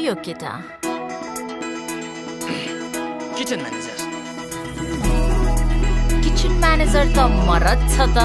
यो केटा? Kitchen manager. Kitchen manager त मरद छ त।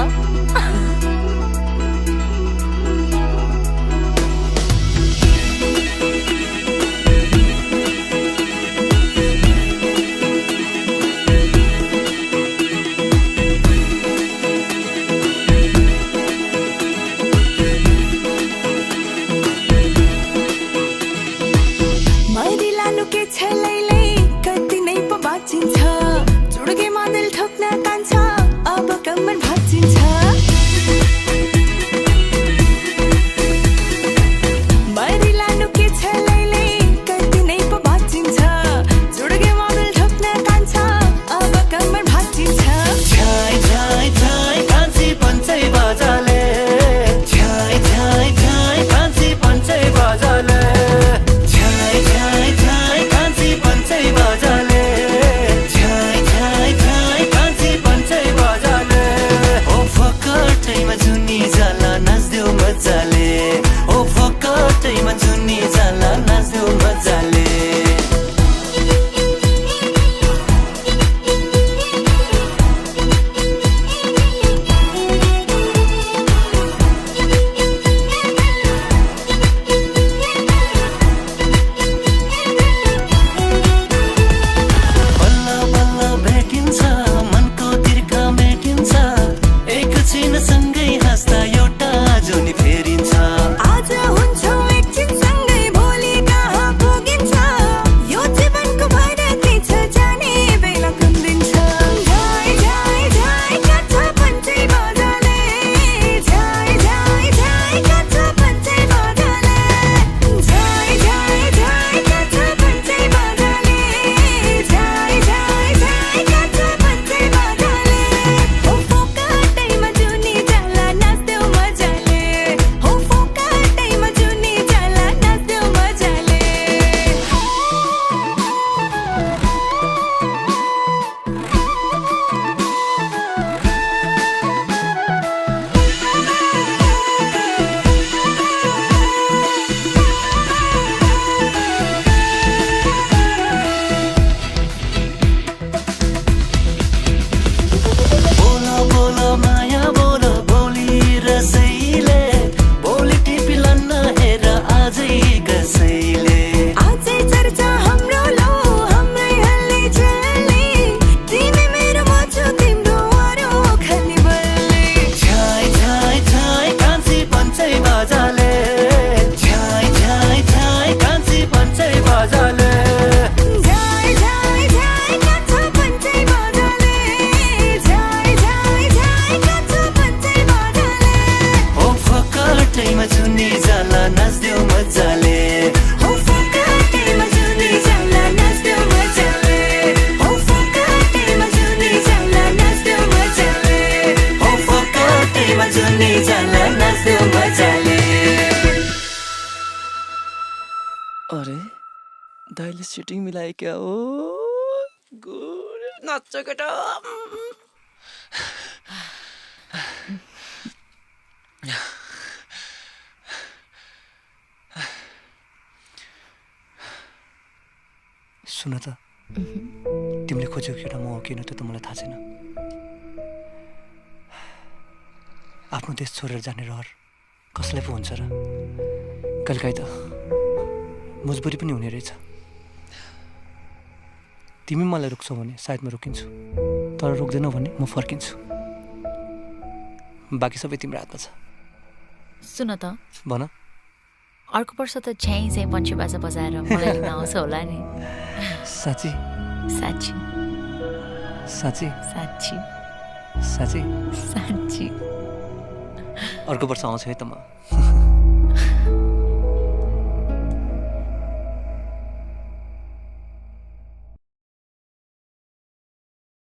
अरे दाइले सिटिङ मिलाए क्या हो? गुड नाच्छ केटा। सुन त, तिमीले खोजेको केटा म हो किन त मलाई थाहा छैन। आफ्नो देश छोडेर जाने रहर कसलाई पो हुन्छ र? कहिलेकाहीँ त मजबुरी पनि हुने रहेछ। तिमी मलाई रोक्छौ भने सायद म रोकिन्छु, तर रोक्दैनौ भने म फर्किन्छु। बाँकी सबै तिम्रो हातमा छ। सुन त, भन। अर्को वर्ष त चाहिँ पञ्चे बाजा बजाएर मलाई लिन आउँछ होला नि? साँच्ची? साँच्ची साँच्ची साँच्ची साँच्ची साँच्ची। अर्को वर्ष आउँछु है त म।